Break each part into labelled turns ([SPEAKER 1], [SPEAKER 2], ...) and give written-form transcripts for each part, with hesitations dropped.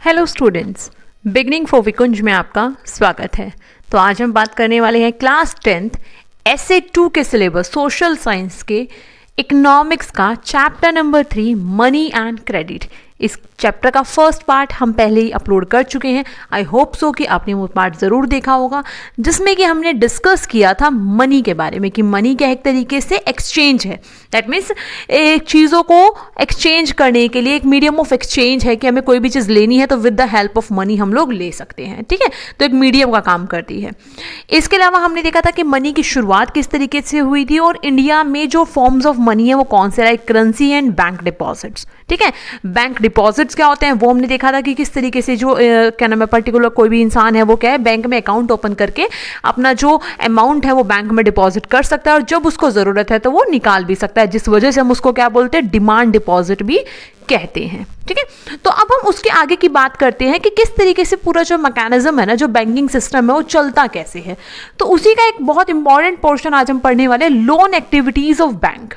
[SPEAKER 1] Hello students, beginning for विकुंज में आपका स्वागत है। तो आज हम बात करने वाले हैं क्लास 10th एसए 2 के सिलेबस सोशल साइंस के इकोनॉमिक्स का chapter number 3 money and credit. इस चैप्टर का फर्स्ट पार्ट हम पहले ही अपलोड कर चुके हैं। आई होप सो कि आपने वो पार्ट ज़रूर देखा होगा, जिसमें कि हमने डिस्कस किया था मनी के बारे में कि मनी क्या एक तरीके से एक्सचेंज है। दैट मीन्स एक चीज़ों को एक्सचेंज करने के लिए एक मीडियम ऑफ एक्सचेंज है कि हमें कोई भी चीज़ लेनी है तो with the help of money हम लोग ले सकते हैं। ठीक है, तो एक मीडियम का काम करती है। इसके अलावा हमने देखा था कि मनी की शुरुआत किस तरीके से हुई थी और इंडिया में जो फॉर्म्स ऑफ मनी है वो कौन से, like currency and bank deposits. ठीक है, बैंक डिपॉजिट्स क्या होते हैं वो हमने देखा था कि किस तरीके से जो क्या नाम है पर्टिकुलर कोई भी इंसान है वो क्या है बैंक में अकाउंट ओपन करके अपना जो अमाउंट है वो बैंक में डिपॉजिट कर सकता है और जब उसको ज़रूरत है तो वो निकाल भी सकता है, जिस वजह से हम उसको क्या बोलते हैं, डिमांड डिपॉजिट भी कहते हैं। ठीक है, तो अब हम उसके आगे की बात करते हैं कि किस तरीके से पूरा जो मैकेनिज्म है ना, जो बैंकिंग सिस्टम है वो चलता कैसे है। तो उसी का एक बहुत इंपॉर्टेंट पोर्शन आज हम पढ़ने वाले हैं, लोन एक्टिविटीज ऑफ बैंक।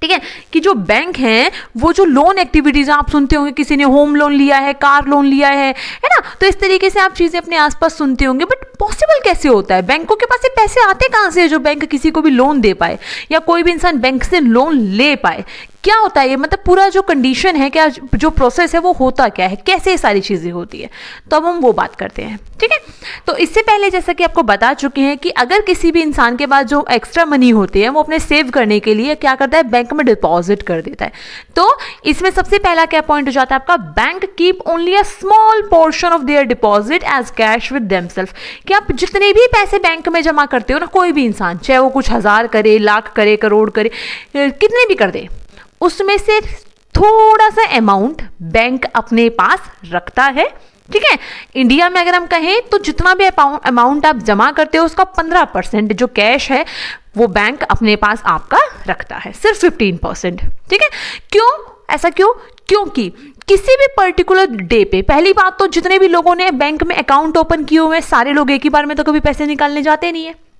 [SPEAKER 1] ठीक है, कि जो बैंक हैं वो जो लोन एक्टिविटीज आप सुनते होंगे, किसी ने होम लोन लिया है, कार लोन लिया है ना, तो इस तरीके से आप चीजें अपने आसपास सुनते होंगे। बट पॉसिबल कैसे होता है, बैंकों के पास ये पैसे आते कहाँ से जो बैंक किसी को भी लोन दे पाए या कोई भी इंसान बैंक से लोन ले पाए? क्या होता है ये, मतलब पूरा जो कंडीशन है, क्या जो प्रोसेस है वो होता क्या है, कैसे ये सारी चीज़ें होती है, तो अब हम वो बात करते हैं। ठीक है, तो इससे पहले जैसा कि आपको बता चुके हैं कि अगर किसी भी इंसान के पास जो एक्स्ट्रा मनी होती है वो अपने सेव करने के लिए क्या करता है, बैंक में डिपॉजिट कर देता है। तो इसमें सबसे पहला क्या पॉइंट हो जाता है आपका, bank keep only a small portion of their deposit as cash with themselves. कि आप जितने भी पैसे बैंक में जमा करते हो ना, कोई भी इंसान चाहे वो कुछ हज़ार करे, लाख करे, करोड़ करे, कितने भी कर दे, उसमें से थोड़ा सा अमाउंट बैंक अपने पास रखता है। ठीक है, इंडिया में अगर हम कहें तो जितना भी अमाउंट आप जमा करते हो उसका 15% जो कैश है वो बैंक अपने पास आपका रखता है, सिर्फ 15%। ठीक है, क्यों ऐसा, क्योंकि किसी भी पर्टिकुलर डे पे, पहली बात तो जितने भी लोगों ने बैंक में अकाउंट ओपन किए हुए हैं सारे लोग एक ही बार में तो कभी पैसे निकालने जाते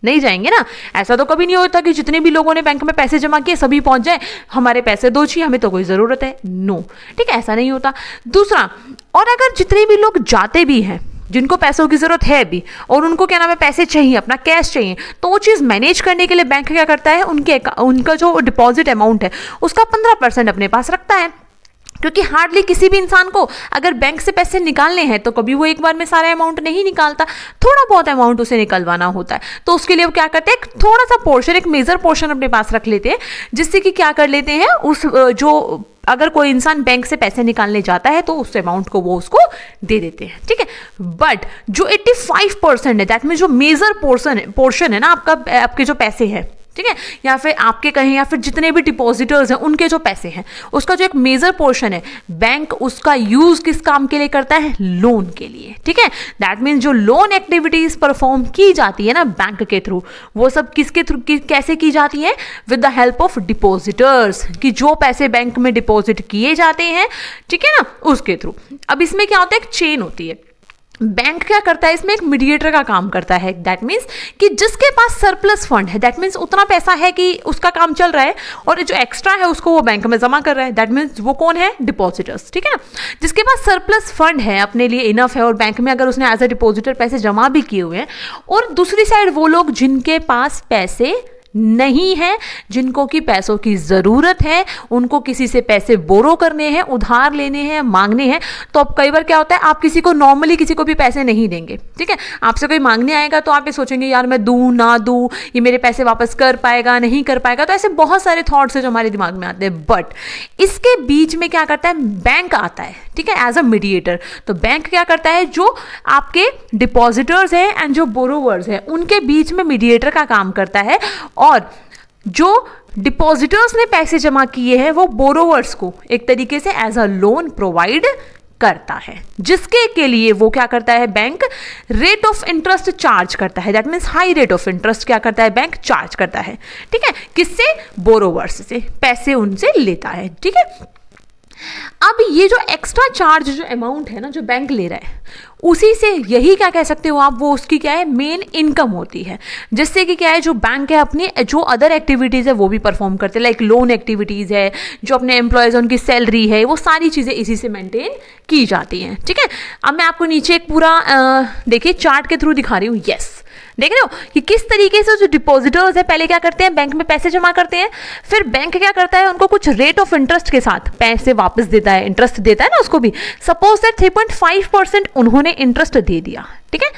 [SPEAKER 1] नहीं जाएंगे ना। ऐसा तो कभी नहीं होता कि जितने भी लोगों ने बैंक में पैसे जमा किए सभी पहुंच जाए, हमारे पैसे दो चाहिए, हमें तो कोई ज़रूरत है, नो। ठीक है, ऐसा नहीं होता। दूसरा, और अगर जितने भी लोग जाते भी हैं जिनको पैसों की ज़रूरत है भी और उनको क्या नाम है पैसे चाहिए, अपना कैश चाहिए, तो वो चीज़ मैनेज करने के लिए बैंक क्या करता है, उनका जो डिपॉजिट अमाउंट है उसका 15% अपने पास रखता है। क्योंकि हार्डली किसी भी इंसान को अगर बैंक से पैसे निकालने हैं तो कभी वो एक बार में सारा अमाउंट नहीं निकालता, थोड़ा बहुत अमाउंट उसे निकलवाना होता है। तो उसके लिए वो क्या करते हैं, थोड़ा सा पोर्शन, एक मेजर पोर्शन अपने पास रख लेते हैं, जिससे कि क्या कर लेते हैं, उस जो अगर कोई इंसान बैंक से पैसे निकालने जाता है तो उस अमाउंट को वो उसको दे देते हैं। ठीक है, बट जो 85% है, दैट मीन जो मेजर पोर्शन है ना आपके जो पैसे हैं, ठीक है, या फिर आपके कहें या फिर जितने भी डिपॉजिटर्स हैं उनके जो पैसे हैं उसका जो एक मेजर पोर्शन है, बैंक उसका यूज किस काम के लिए करता है, लोन के लिए। ठीक है, दैट मीन्स जो लोन एक्टिविटीज परफॉर्म की जाती है ना बैंक के थ्रू, वो सब किसके थ्रू कैसे की जाती है, with the help of depositors, कि जो पैसे बैंक में डिपॉजिट किए जाते हैं, ठीक है ना, उसके थ्रू। अब इसमें क्या होता है, एक चेन होती है। बैंक क्या करता है, इसमें एक मीडिएटर का काम करता है। दैट मीन्स कि जिसके पास सरप्लस फंड है, दैट मीन्स उतना पैसा है कि उसका काम चल रहा है और जो एक्स्ट्रा है उसको वो बैंक में जमा कर रहा है, दैट मीन्स वो कौन है, डिपॉजिटर्स। ठीक है ना, जिसके पास सरप्लस फंड है, अपने लिए इनफ है और बैंक में अगर उसने एज अ डिपॉजिटर पैसे जमा भी किए हुए हैं, और दूसरी साइड वो लोग जिनके पास पैसे नहीं है, जिनको कि पैसों की ज़रूरत है, उनको किसी से पैसे बोरो करने हैं, उधार लेने हैं, मांगने हैं। तो अब कई बार क्या होता है, आप किसी को नॉर्मली किसी को भी पैसे नहीं देंगे। ठीक है, आपसे कोई मांगने आएगा तो आप ये सोचेंगे यार मैं दूं ना दूं, ये मेरे पैसे वापस कर पाएगा नहीं कर पाएगा, तो ऐसे बहुत सारे थॉट्स है जो हमारे दिमाग में आते हैं। बट इसके बीच में क्या करता है, बैंक आता है। ठीक है, एज अ मीडिएटर। तो बैंक क्या करता है, जो आपके डिपॉजिटर्स हैं एंड जो बोरोवर्स हैं उनके बीच में मीडिएटर का काम करता है, और जो डिपॉजिटर्स ने पैसे जमा किए हैं वो बोरोवर्स को एक तरीके से एज अ लोन प्रोवाइड करता है, जिसके के लिए वो क्या करता है, bank rate of interest charge करता है। That means high rate of interest क्या करता है, बैंक चार्ज करता है। ठीक है, किससे, बोरोवर्स से पैसे उनसे लेता है। ठीक है, अब ये जो एक्स्ट्रा चार्ज जो अमाउंट है ना जो बैंक ले रहा है, उसी से यही क्या कह सकते हो आप, वो उसकी क्या है मेन इनकम होती है, जिससे कि क्या है जो बैंक है अपनी जो अदर एक्टिविटीज़ है वो भी परफॉर्म करते हैं, लाइक लोन एक्टिविटीज़ है, जो अपने एम्प्लॉयज़ उनकी सैलरी है, वो सारी चीज़ें इसी से मेंटेन की जाती हैं। ठीक है, अब मैं आपको नीचे एक पूरा देखिए चार्ट के थ्रू दिखा रही हूँ। यस, देख रहे हो कि किस तरीके से जो डिपॉजिटर्स है पहले क्या करते हैं, बैंक में पैसे जमा करते हैं, फिर बैंक क्या करता है उनको कुछ रेट ऑफ इंटरेस्ट के साथ पैसे वापस देता है, इंटरेस्ट देता है ना उसको भी। सपोज दैट 3.5% उन्होंने इंटरेस्ट दे दिया। ठीक है,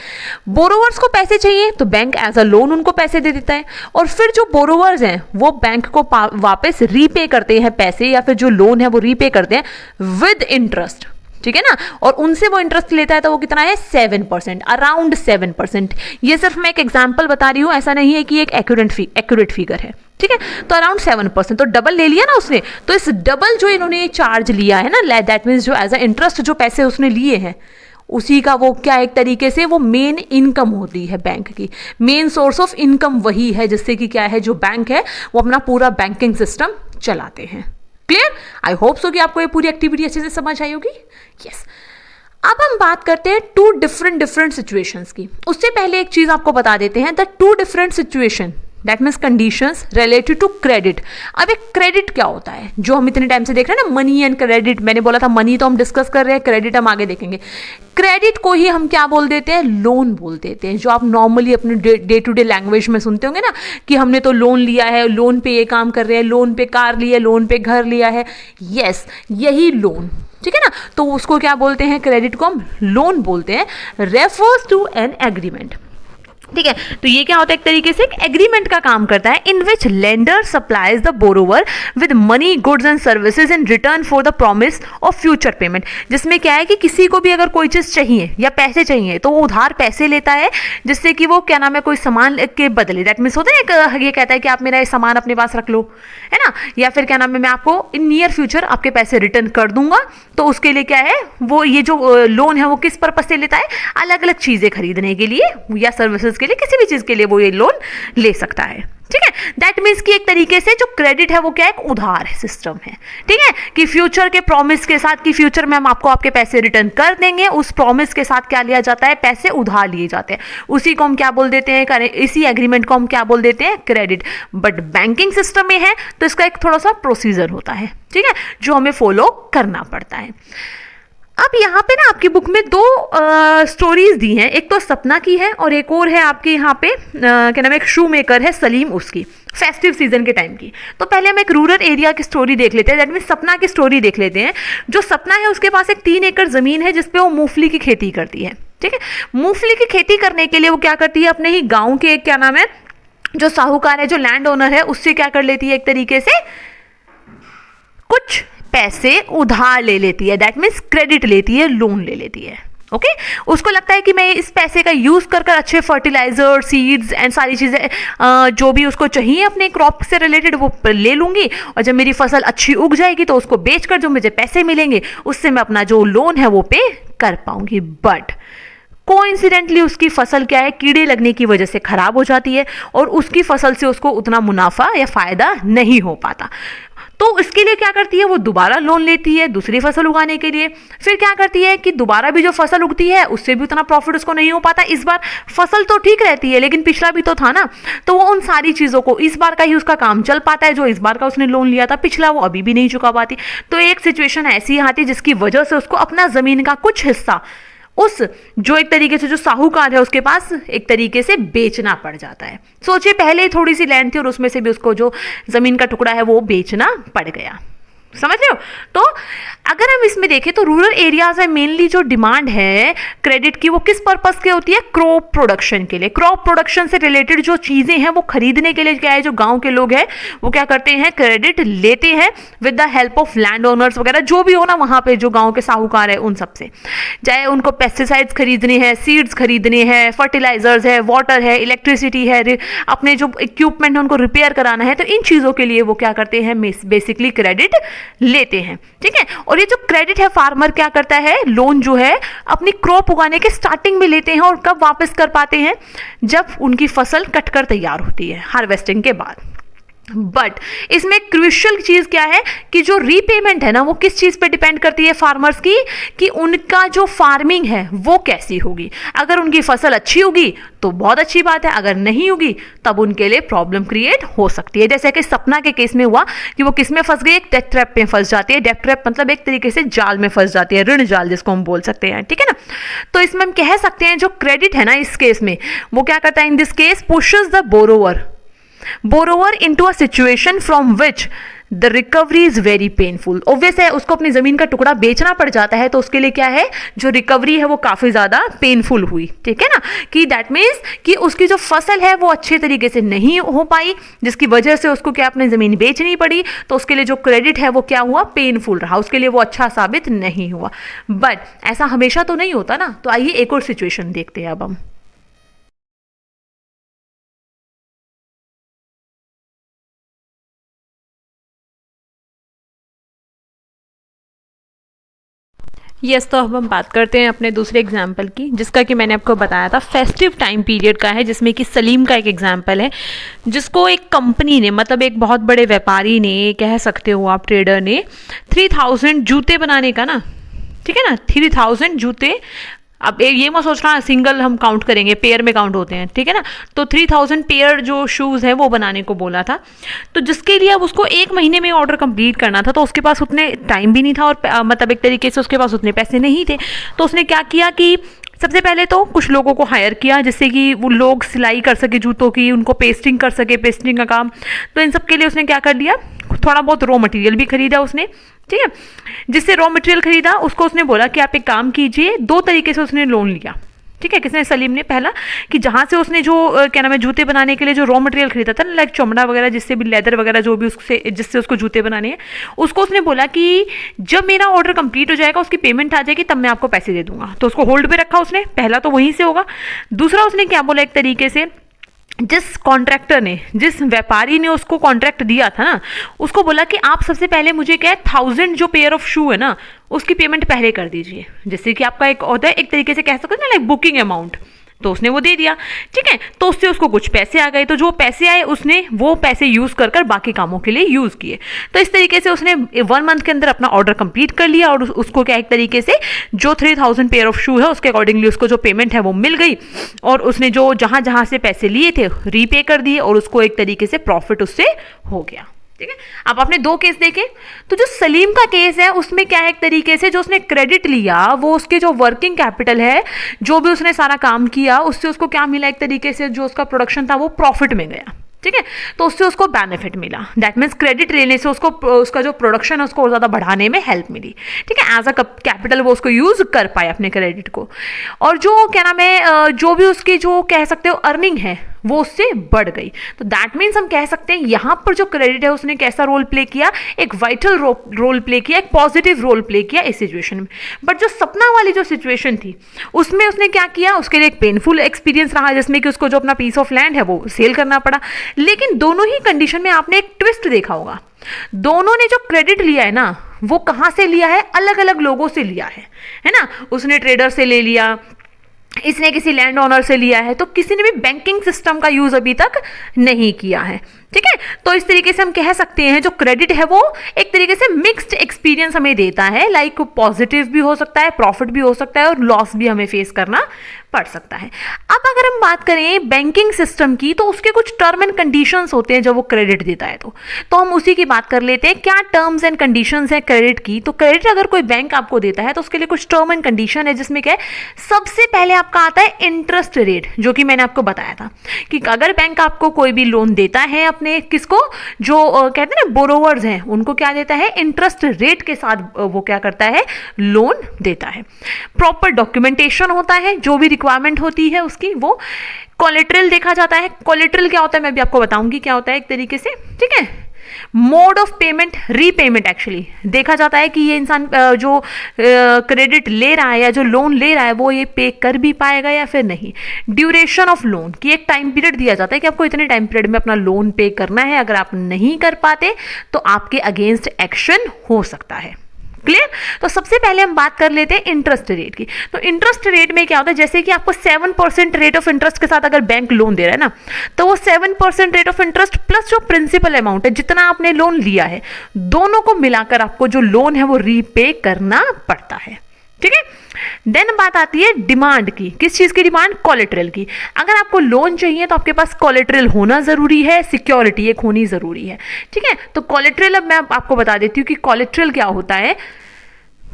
[SPEAKER 1] बोरोवर्स को पैसे चाहिए तो बैंक एज अ लोन उनको पैसे दे देता है, और फिर जो बोरोवर्स हैं वो बैंक को वापस रीपे करते हैं पैसे, या फिर जो लोन है वो रीपे करते हैं विद इंटरेस्ट। ठीक है ना, और उनसे वो इंटरेस्ट लेता है तो वो कितना है 7%, अराउंड 7%। ये सिर्फ मैं एक एग्जांपल बता रही हूँ, ऐसा नहीं है कि एक एक्यूरेट फिगर है। ठीक है, तो अराउंड 7%, तो डबल ले लिया ना उसने, तो इस डबल जो इन्होंने चार्ज लिया है ना, दैट मीन्स जो एज अ इंटरेस्ट जो पैसे उसने लिए हैं, उसी का वो क्या एक तरीके से वो मेन इनकम होती है बैंक की, मेन सोर्स ऑफ इनकम वही है जिससे कि क्या है जो बैंक है वो अपना पूरा बैंकिंग सिस्टम चलाते हैं। क्लियर? आई होप सो कि आपको ये पूरी एक्टिविटी अच्छे से समझ आई होगी। यस, अब हम बात करते हैं टू डिफरेंट सिचुएशंस की। उससे पहले एक चीज आपको बता देते हैं, the two different situation that means conditions related to credit. अब एक क्रेडिट क्या होता है जो हम इतने टाइम से देख रहे हैं ना, मनी एंड क्रेडिट। मैंने बोला था मनी तो हम डिस्कस कर रहे हैं, क्रेडिट हम आगे देखेंगे। क्रेडिट को ही हम क्या बोल देते हैं, लोन बोल देते हैं, जो आप नॉर्मली अपने डे टू डे लैंग्वेज में सुनते होंगे ना कि हमने तो लोन लिया है, लोन पे ये काम कर रहे हैं, लोन पे कार लिया, लोन पे घर लिया है। यस, यही लोन। ठीक है ना, तो उसको क्या बोलते हैं, क्रेडिट को हम लोन बोलते हैं। Refers to an agreement. ठीक है, तो ये क्या होता है, एक तरीके से एक एग्रीमेंट का काम करता है, in which lender supplies the borrower with money goods and services in return for the promise of future payment. जिसमें क्या है कि किसी को भी अगर कोई चीज़ चाहिए या पैसे चाहिए तो वो उधार पैसे लेता है, जिससे कि वो क्या नाम है कोई सामान के बदले, दैट मीन्स होता है एक ये कहता है कि आप मेरा ये सामान अपने पास रख लो, है ना, या फिर क्या नाम है मैं आपको इन नियर फ्यूचर आपके पैसे रिटर्न कर दूंगा। तो उसके लिए क्या है वो ये जो लोन है वो किस पर्पज से लेता है, अलग अलग चीज़ें खरीदने के लिए या सर्विसेज के लिए, किसी भी चीज के लिए वो ये लोन ले सकता है। ठीक है, दैट मीन्स कि एक तरीके से जो क्रेडिट है वो क्या है, एक उधार सिस्टम है। ठीक है, कि फ्यूचर के प्रॉमिस के साथ कि फ्यूचर में हम आपको आपके पैसे रिटर्न कर देंगे, उस प्रॉमिस के साथ क्या लिया जाता है, पैसे उधार लिए जाते हैं, उसी को हम क्या बोल देते हैं, इसी एग्रीमेंट को हम क्या बोल देते हैं, क्रेडिट। बट बैंकिंग सिस्टम में है तो इसका एक थोड़ा सा प्रोसीजर होता है, ठीक है, जो हमें फॉलो करना पड़ता है। अब यहाँ पे ना आपकी बुक में दो स्टोरीज दी हैं, एक तो सपना की है और एक और है आपके यहाँ पे क्या नाम है, एक शू मेकर है सलीम, उसकी फेस्टिव सीजन के टाइम की। तो पहले हम एक रूरल एरिया की स्टोरी देख लेते हैं, दैट मीन सपना की स्टोरी देख लेते हैं। जो सपना है उसके पास एक 3 एकड़ जमीन है जिसपे वो मूंगफली की खेती करती है। ठीक है, मूंगफली की खेती करने के लिए वो क्या करती है, अपने ही गाँव के एक क्या नाम है जो साहूकार है, जो लैंड ओनर है, उससे क्या कर लेती है, एक तरीके से कुछ पैसे उधार ले लेती है, दैट मीन्स क्रेडिट लेती है, लोन ले लेती है। ओके, उसको लगता है कि मैं इस पैसे का यूज कर अच्छे फर्टिलाइजर, सीड्स एंड सारी चीजें जो भी उसको चाहिए अपने क्रॉप से रिलेटेड वो ले लूंगी, और जब मेरी फसल अच्छी उग जाएगी तो उसको बेचकर जो मुझे पैसे मिलेंगे उससे मैं अपना जो लोन है वो पे कर पाऊंगी। बट कोइंसिडेंटली उसकी फसल क्या है, कीड़े लगने की वजह से खराब हो जाती है और उसकी फसल से उसको उतना मुनाफा या फायदा नहीं हो पाता। तो इसके लिए क्या करती है, वो दोबारा लोन लेती है दूसरी फसल उगाने के लिए। फिर क्या करती है कि दोबारा भी जो फसल उगती है उससे भी उतना प्रॉफिट उसको नहीं हो पाता। इस बार फसल तो ठीक रहती है लेकिन पिछला भी तो था ना, तो वो उन सारी चीज़ों को, इस बार का ही उसका काम चल पाता है, जो इस बार का उसने लोन लिया था पिछला वो अभी भी नहीं चुका पाती। तो एक सिचुएशन ऐसी आती है जिसकी वजह से उसको अपना ज़मीन का कुछ हिस्सा उस जो एक तरीके से जो साहूकार है उसके पास एक तरीके से बेचना पड़ जाता है। सोचिए पहले ही थोड़ी सी लैंड थी और उसमें से भी उसको जो ज़मीन का टुकड़ा है वो बेचना पड़ गया। समझ रहे हो? तो अगर हम इसमें देखें तो रूरल एरियाज में मेनली जो डिमांड है क्रेडिट की वो किस पर्पस के होती है, क्रॉप प्रोडक्शन के लिए। क्रॉप प्रोडक्शन से रिलेटेड जो चीज़ें हैं वो खरीदने के लिए क्या है, जो गांव के लोग हैं वो क्या करते हैं, क्रेडिट लेते हैं with the help of land owners वगैरह जो भी हो ना वहाँ पे जो गाँव के साहूकार है उन सबसे, चाहे उनको पेस्टिसाइड्स खरीदने हैं, सीड्स खरीदने हैं, फर्टिलाइजर्स है, वाटर है, इलेक्ट्रिसिटी है, अपने जो इक्विपमेंट है उनको रिपेयर कराना है, तो इन चीज़ों के लिए वो क्या करते हैं, बेसिकली क्रेडिट लेते हैं। ठीक है, और ये जो क्रेडिट है फार्मर क्या करता है, लोन जो है अपनी क्रॉप उगाने के स्टार्टिंग में लेते हैं और कब वापस कर पाते हैं, जब उनकी फसल कटकर तैयार होती है हार्वेस्टिंग के बाद। बट इसमें क्रूशियल चीज क्या है कि जो रीपेमेंट है ना वो किस चीज पे डिपेंड करती है फार्मर्स की, कि उनका जो फार्मिंग है वो कैसी होगी। अगर उनकी फसल अच्छी होगी तो बहुत अच्छी बात है, अगर नहीं होगी तब उनके लिए प्रॉब्लम क्रिएट हो सकती है। जैसे कि सपना के केस में हुआ कि वो किस में फंस गई, एक डेट ट्रैप में फंस जाती है। डेट ट्रैप मतलब एक तरीके से जाल में फंस जाती है, ऋण जाल जिसको हम बोल सकते हैं, ठीक है ना। तो इसमें हम कह सकते हैं जो क्रेडिट है ना इस केस में वो क्या करता है, in this case pushes the borrower into a situation from which the recovery is very painful। Obvious है उसको अपनी जमीन का टुकड़ा बेचना पड़ जाता है, तो उसके लिए क्या है, जो रिकवरी है वो काफी ज्यादा पेनफुल हुई, ठीक है ना। कि दैट मीन्स कि उसकी जो फसल है वो अच्छे तरीके से नहीं हो पाई, जिसकी वजह से उसको क्या अपनी जमीन बेचनी पड़ी, तो उसके लिए जो क्रेडिट है वो क्या हुआ, पेनफुल रहा, उसके लिए वो अच्छा साबित नहीं हुआ। बट ऐसा हमेशा तो नहीं होता ना। तो आइए एक और सिचुएशन देखते हैं अब हम। यस, तो अब हम बात करते हैं अपने दूसरे एग्जाम्पल की, जिसका कि मैंने आपको बताया था फेस्टिव टाइम पीरियड का है, जिसमें कि सलीम का एक एग्जाम्पल है, जिसको एक कंपनी ने, मतलब एक बहुत बड़े व्यापारी ने, कह सकते हो आप ट्रेडर ने, 3000 जूते बनाने का ना, ठीक है ना, 3000 जूते। अब ये मत सोच रहा सिंगल हम काउंट करेंगे, पेयर में काउंट होते हैं, ठीक है ना। तो 3000 पेयर जो शूज़ है वो बनाने को बोला था। तो जिसके लिए अब उसको 1 महीने में ऑर्डर कंप्लीट करना था, तो उसके पास उतने टाइम भी नहीं था और मतलब एक तरीके से उसके पास उतने पैसे नहीं थे। तो उसने क्या किया कि सबसे पहले तो कुछ लोगों को हायर किया, जिससे कि वो लोग सिलाई कर सके जूतों की, उनको पेस्टिंग कर सके, पेस्टिंग का काम। तो इन सब के लिए उसने क्या कर लिया, थोड़ा बहुत रॉ मटेरियल भी खरीदा उसने, ठीक है। जिससे रॉ मटेरियल खरीदा उसको उसने बोला कि आप एक काम कीजिए, 2 तरीके से उसने लोन लिया, ठीक है। किसने, सलीम ने। पहला कि जहाँ से उसने जो क्या नाम है जूते बनाने के लिए जो रॉ मटेरियल खरीदा था ना, लाइक चमड़ा वगैरह, जिससे भी लेदर वगैरह जो भी उससे जिससे उसको जूते बनाने हैं, उसको उसने बोला कि जब मेरा ऑर्डर कंप्लीट हो जाएगा, उसकी पेमेंट आ जाएगी, तब मैं आपको पैसे दे दूंगा। तो उसको होल्ड पे रखा उसने, पहला तो वहीं से होगा। दूसरा उसने क्या बोला, एक तरीके से जिस कॉन्ट्रैक्टर ने, जिस व्यापारी ने उसको कॉन्ट्रैक्ट दिया था ना, उसको बोला कि आप सबसे पहले मुझे क्या है 1000 जो पेयर ऑफ शू है ना उसकी पेमेंट पहले कर दीजिए, जिससे कि आपका एक होता है एक तरीके से कह सकते हैं ना, लाइक बुकिंग अमाउंट। तो उसने वो दे दिया, ठीक है। तो उससे उसको कुछ पैसे आ गए, तो जो पैसे आए उसने वो पैसे यूज कर कर बाकी कामों के लिए यूज किए। तो इस तरीके से उसने 1 मंथ के अंदर अपना ऑर्डर कंप्लीट कर लिया और उसको क्या एक तरीके से जो 3000 पेयर ऑफ शू है उसके अकॉर्डिंगली उसको जो पेमेंट है वो मिल गई, और उसने जो जहां जहां से पैसे लिए थे रीपे कर दिए, और उसको एक तरीके से प्रॉफिट उससे हो गया, ठीक है। अब आपने 2 केस देखे। तो जो सलीम का केस है उसमें क्या है, एक तरीके से जो उसने क्रेडिट लिया वो उसके जो वर्किंग कैपिटल है, जो भी उसने सारा काम किया उससे उसको क्या मिला, एक तरीके से जो उसका प्रोडक्शन था वो प्रॉफिट में गया, ठीक है। तो उससे उसको बेनिफिट मिला। दैट मीन्स क्रेडिट लेने से उसको उसका जो प्रोडक्शन है उसको और ज़्यादा बढ़ाने में हेल्प मिली, ठीक है। एज अ कैपिटल वो उसको यूज कर पाए अपने क्रेडिट को, और जो क्या नाम है जो भी उसकी जो कह सकते हो अर्निंग है वो उससे बढ़ गई। तो दैट मीन्स हम कह सकते हैं यहां पर जो क्रेडिट है उसने कैसा रोल प्ले किया, एक वाइटल रोल प्ले किया, एक पॉजिटिव रोल प्ले किया इस सिचुएशन में। बट जो सपना वाली जो सिचुएशन थी उसमें उसने क्या किया, उसके लिए एक पेनफुल एक्सपीरियंस रहा, जिसमें कि उसको जो अपना पीस ऑफ लैंड है वो सेल करना पड़ा। लेकिन दोनों ही कंडीशन में आपने एक ट्विस्ट देखा होगा, दोनों ने जो क्रेडिट लिया है ना वो कहां से लिया है, अलग अलग लोगों से लिया है ना। उसने ट्रेडर से ले लिया, इसने किसी लैंड ओनर से लिया है, तो किसी ने भी बैंकिंग सिस्टम का यूज अभी तक नहीं किया है, ठीक है। तो इस तरीके से हम कह सकते हैं जो क्रेडिट है वो एक तरीके से मिक्स्ड एक्सपीरियंस हमें देता है, लाइक पॉजिटिव भी हो सकता है, प्रॉफिट भी हो सकता है, और लॉस भी हमें फेस करना पड़ सकता है। अब अगर हम बात करें बैंकिंग सिस्टम की, तो उसके कुछ टर्म एंड कंडीशंस होते हैं जब वो क्रेडिट देता है, तो हम उसी की बात कर लेते हैं। क्या टर्म्स एंड कंडीशंस है क्रेडिट की? तो क्रेडिट अगर कोई बैंक आपको देता है तो उसके लिए कुछ टर्म एंड कंडीशन है, जिसमें क्या है, सबसे पहले आपका आता है इंटरेस्ट रेट, जो कि मैंने आपको बताया था कि अगर बैंक आपको कोई भी लोन देता है अपने किसको, जो कहते हैं ना बोरोवर्स हैं, उनको क्या देता है, इंटरेस्ट रेट के साथ वो क्या करता है, लोन देता है। प्रॉपर डॉक्यूमेंटेशन होता है, जो भी रिक्वायरमेंट होती है उसकी, वो कोलेटरल देखा जाता है। कोलेटरल क्या होता है मैं भी आपको बताऊंगी क्या होता है एक तरीके से, ठीक है। Mode of payment, repayment actually देखा जाता है कि ये इंसान जो क्रेडिट ले रहा है या जो लोन ले रहा है वो ये पे कर भी पाएगा या फिर नहीं। ड्यूरेशन ऑफ लोन की एक टाइम पीरियड दिया जाता है कि आपको इतने टाइम पीरियड में अपना लोन पे करना है, अगर आप नहीं कर पाते तो आपके अगेंस्ट एक्शन हो सकता है, क्लियर। तो सबसे पहले हम बात कर लेते हैं इंटरेस्ट रेट की। तो इंटरेस्ट रेट में क्या होता है, जैसे कि आपको 7% रेट ऑफ इंटरेस्ट के साथ अगर बैंक लोन दे रहा है ना, तो वो 7% रेट ऑफ इंटरेस्ट प्लस जो प्रिंसिपल अमाउंट है जितना आपने लोन लिया है, दोनों को मिलाकर आपको जो लोन है वो रीपे करना पड़ता है। ठीक है। देन बात आती है डिमांड की। किस चीज की डिमांड? कोलेटरल की। अगर आपको लोन चाहिए तो आपके पास कोलेटरल होना जरूरी है, सिक्योरिटी एक होनी जरूरी है। ठीक है। तो कोलेटरल, अब मैं आपको बता देती हूँ कि कोलेटरल क्या होता है।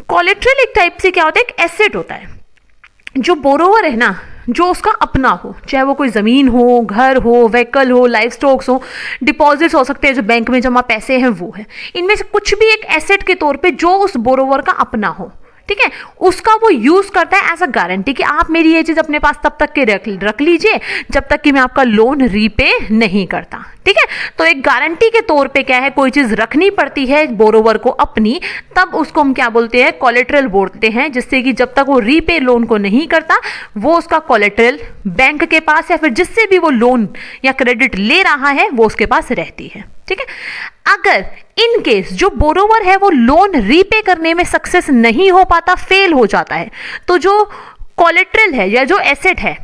[SPEAKER 1] कोलेटरल एक टाइप से क्या होता है, एक एसेट होता है जो बोरोवर है ना, जो उसका अपना हो, चाहे वो कोई जमीन हो, घर हो, व्हीकल हो, लाइफ स्टॉक्स हो, डिपॉजिट्स हो सकते हैं जो बैंक में जमा पैसे हैं वो है, इनमें से कुछ भी एक एसेट के तौर पे जो उस बोरोवर का अपना हो। ठीक है। उसका वो यूज करता है एज अ गारंटी कि आप मेरी ये चीज अपने पास तब तक के रख लीजिए जब तक कि मैं आपका लोन रीपे नहीं करता। ठीक है। तो एक गारंटी के तौर पे क्या है, कोई चीज रखनी पड़ती है बोरोवर को अपनी, तब उसको हम क्या बोलते हैं, कोलेटरल बोलते हैं, जिससे कि जब तक वो रीपे लोन को नहीं करता वो उसका कोलेटरल बैंक के पास या फिर जिससे भी वो लोन या क्रेडिट ले रहा है वो उसके पास रहती है। ठीक है। अगर इन केस जो बोरोवर है वो लोन रीपे करने में सक्सेस नहीं हो पाता, फेल हो जाता है, तो जो कोलेटरल है या जो एसेट है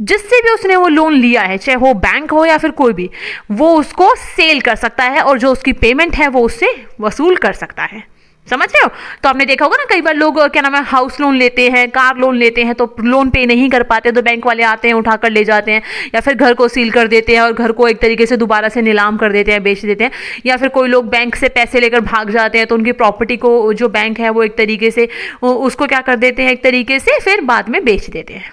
[SPEAKER 1] जिससे भी उसने वो लोन लिया है, चाहे वो बैंक हो या फिर कोई भी, वो उसको सेल कर सकता है और जो उसकी पेमेंट है वो उससे वसूल कर सकता है। समझ रहे हो। तो आपने देखा होगा ना, कई बार लोग क्या नाम है हाउस लोन लेते हैं, कार लोन लेते हैं, तो लोन पे नहीं कर पाते तो बैंक वाले आते हैं उठाकर ले जाते हैं, या फिर घर को सील कर देते हैं और घर को एक तरीके से दोबारा से नीलाम कर देते हैं, बेच देते हैं, या फिर कोई लोग बैंक से पैसे लेकर भाग जाते हैं तो उनकी प्रॉपर्टी को जो बैंक है वो एक तरीके से उसको क्या कर देते हैं, एक तरीके से फिर बाद में बेच देते हैं।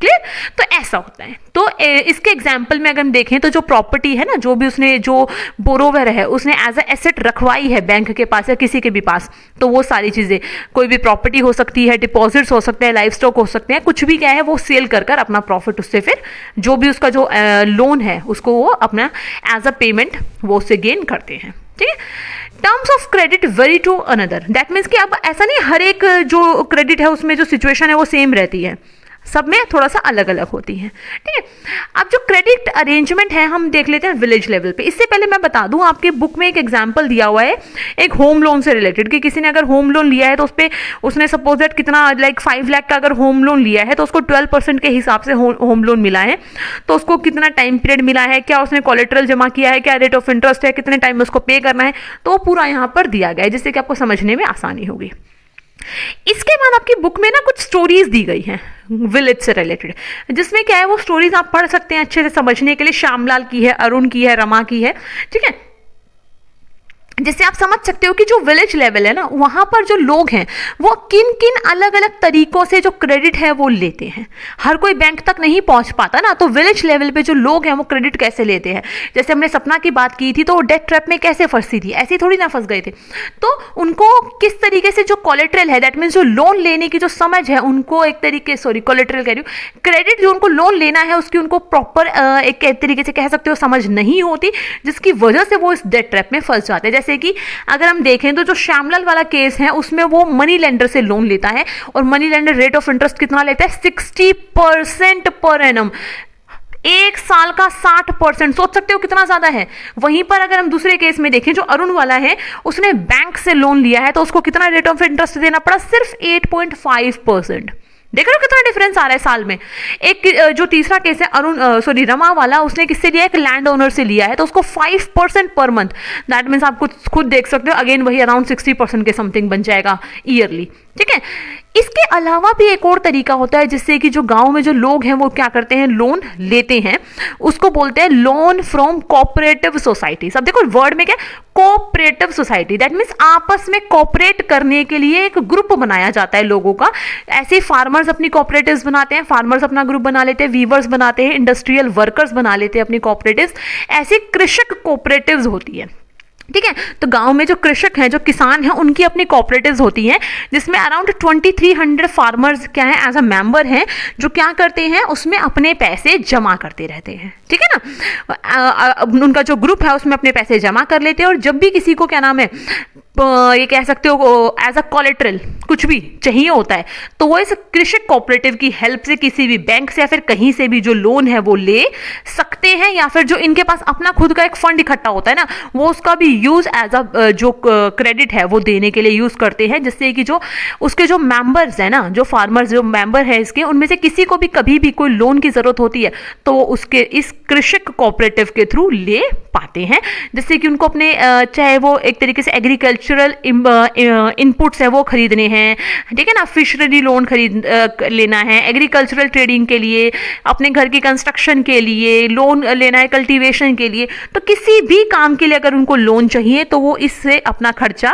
[SPEAKER 1] क्लियर। तो ऐसा होता है। तो इसके एग्जाम्पल में अगर हम देखें तो जो प्रॉपर्टी है ना, जो भी उसने, जो बोरोवर है उसने एज अ एसेट रखवाई है बैंक के पास या किसी के भी पास, तो वो सारी चीजें, कोई भी प्रॉपर्टी हो सकती है, डिपॉजिट्स हो सकते हैं, लाइफ स्टॉक हो सकते हैं, कुछ भी क्या है वो सेल कर कर अपना प्रॉफिट उससे फिर जो भी उसका जो लोन है उसको वो अपना एज अ पेमेंट वो उससे गेन करते हैं। ठीक है। Terms of credit very to another, that means कि अब ऐसा नहीं हर एक जो क्रेडिट है उसमें जो सिचुएशन है वो सेम रहती है, सब में थोड़ा सा अलग अलग होती है। ठीक है। अब जो क्रेडिट अरेंजमेंट है हम देख लेते हैं विलेज लेवल पे। इससे पहले मैं बता दूं, आपके बुक में एक एग्जांपल दिया हुआ है एक होम लोन से रिलेटेड, कि किसी ने अगर होम लोन लिया है तो उस पर उसने सपोज दैट कितना, लाइक 5 लाख का अगर होम लोन लिया है तो उसको 12% के हिसाब से होम लोन मिला है, तो उसको कितना टाइम पीरियड मिला है, क्या उसने कोलेटरल जमा किया है, क्या रेट ऑफ इंटरेस्ट है, कितने टाइम में उसको पे करना है, तो पूरा यहाँ पर दिया गया है जिससे कि आपको समझने में आसानी होगी। इसके बाद आपकी बुक में ना कुछ स्टोरीज दी गई हैं विलेज से रिलेटेड, जिसमें क्या है वो स्टोरीज आप पढ़ सकते हैं अच्छे से समझने के लिए। श्यामलाल की है, अरुण की है, रमा की है। ठीक है। जिससे आप समझ सकते हो कि जो विलेज लेवल है ना, वहां पर जो लोग हैं वो किन किन अलग अलग तरीकों से जो क्रेडिट है वो लेते हैं। हर कोई बैंक तक नहीं पहुंच पाता ना, तो विलेज लेवल पे जो लोग हैं वो क्रेडिट कैसे लेते हैं। जैसे हमने सपना की बात की थी, तो वो डेट ट्रैप में कैसे फंसी थी, ऐसी थोड़ी ना फंस गए थे। तो उनको किस तरीके से जो कोलेटरल है, दैट मीन्स जो लोन लेने की जो समझ है उनको, एक तरीके, सॉरी कोलेटरल कह रही हूँ, क्रेडिट जो उनको लोन लेना है उसकी उनको प्रॉपर एक तरीके से कह सकते हो समझ नहीं होती, जिसकी वजह से वो इस डेट ट्रैप में फंस जाते हैं। जैसे कि अगर हम देखें तो जो श्यामलाल वाला केस है उसमें वो मनी लेंडर से लोन लेता है और money lender rate of interest कितना लेता है, 60% पर एनम, एक साल का 60%। सोच सकते हो कितना ज्यादा है। वहीं पर अगर हम दूसरे केस में देखें जो अरुण वाला है, उसने बैंक से लोन लिया है तो उसको कितना रेट ऑफ इंटरेस्ट देना पड़ा, सिर्फ 8.5%। देख रहे हो कितना डिफरेंस आ रहा है साल में। एक जो तीसरा केस है अरुण, सॉरी रमा वाला, उसने किससे लिया है, एक लैंड ओनर से लिया है, तो उसको 5% पर मंथ, दैट मीन्स आप खुद देख सकते हो, अगेन वही अराउंड 60% के समथिंग बन जाएगा ईयरली। ठीक है। इसके अलावा भी एक और तरीका होता है जिससे कि जो गांव में जो लोग हैं वो क्या करते हैं, लोन लेते हैं, उसको बोलते हैं लोन फ्रॉम कोऑपरेटिव सोसाइटी। अब देखो वर्ड में क्या, कोऑपरेटिव सोसाइटी, दैट मीन्स आपस में कोऑपरेट करने के लिए एक ग्रुप बनाया जाता है लोगों का। ऐसे फार्मर्स अपनी कोऑपरेटिव्स बनाते हैं, फार्मर्स अपना ग्रुप बना लेते हैं, वीवर्स बनाते हैं, इंडस्ट्रियल वर्कर्स बना लेते हैं अपनी कोऑपरेटिव्स, ऐसी कृषक कोऑपरेटिव्स होती है। ठीक है। तो गांव में जो कृषक हैं, जो किसान हैं, उनकी अपनी कोऑपरेटिव्स होती हैं, जिसमें अराउंड 2300 फार्मर्स क्या है एज अ मेंबर हैं, जो क्या करते हैं उसमें अपने पैसे जमा करते रहते हैं। ठीक है ना। उनका जो ग्रुप है उसमें अपने पैसे जमा कर लेते हैं और जब भी किसी को क्या नाम है ये कह सकते हो एज अ कोलेटरल कुछ भी चाहिए होता है, तो वो इस कृषक कोऑपरेटिव की हेल्प से किसी भी बैंक से या फिर कहीं से भी जो लोन है वो ले सकते हैं, या फिर जो इनके पास अपना खुद का एक फंड इकट्ठा होता है ना, वो उसका भी यूज एज अ जो क्रेडिट है वो देने के लिए यूज करते हैं, जिससे कि जो उसके जो मेंबर्स है ना, जो फार्मर्स जो मेंबर है इसके, उनमें से किसी को भी कभी भी कोई लोन की जरूरत होती है तो वो उसके इस कृषक कोऑपरेटिव के थ्रू ले पाते हैं, जिससे कि उनको अपने चाहे वो एक तरीके से एग्रीकल्चरल इनपुट्स है वो खरीदने हैं, ठीक है ना, फिशरी लोन खरीद लेना है, एग्रीकल्चरल ट्रेडिंग के लिए, अपने घर की कंस्ट्रक्शन के लिए लोन लेना है, कल्टीवेशन के लिए, तो किसी भी काम के लिए अगर उनको लोन चाहिए तो वो इससे अपना खर्चा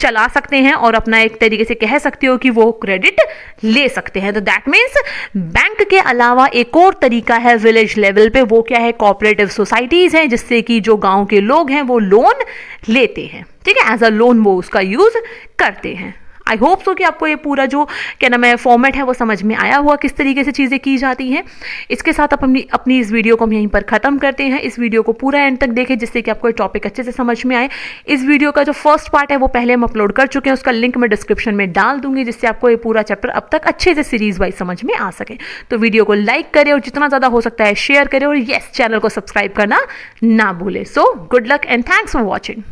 [SPEAKER 1] चला सकते हैं और अपना एक तरीके से कह सकते हो कि वो क्रेडिट ले सकते हैं। तो दैट मीन्स बैंक के अलावा एक और तरीका है विलेज लेवल पे, वो क्या है, कोऑपरेटिव सोसाइटीज हैं, जिससे कि जो गांव के लोग हैं वो लोन लेते हैं, ठीक है, एज अ लोन वो उसका यूज करते हैं। आई होप सो कि आपको ये पूरा जो क्या नाम है फॉर्मेट है वो समझ में आया हुआ, किस तरीके से चीज़ें की जाती हैं। इसके साथ आप अपनी इस वीडियो को हम यहीं पर ख़त्म करते हैं। इस वीडियो को पूरा एंड तक देखें जिससे कि आपको ये टॉपिक अच्छे से समझ में आए। इस वीडियो का जो फर्स्ट पार्ट है वो पहले हम अपलोड कर चुके हैं, उसका लिंक मैं डिस्क्रिप्शन में डाल दूंगी, जिससे आपको ये पूरा चैप्टर अब तक अच्छे से सीरीज वाइज समझ में आ सके। तो वीडियो को लाइक करें और जितना ज़्यादा हो सकता है शेयर करें, और येस, चैनल को सब्सक्राइब करना ना भूलें। So good luck and thanks for watching.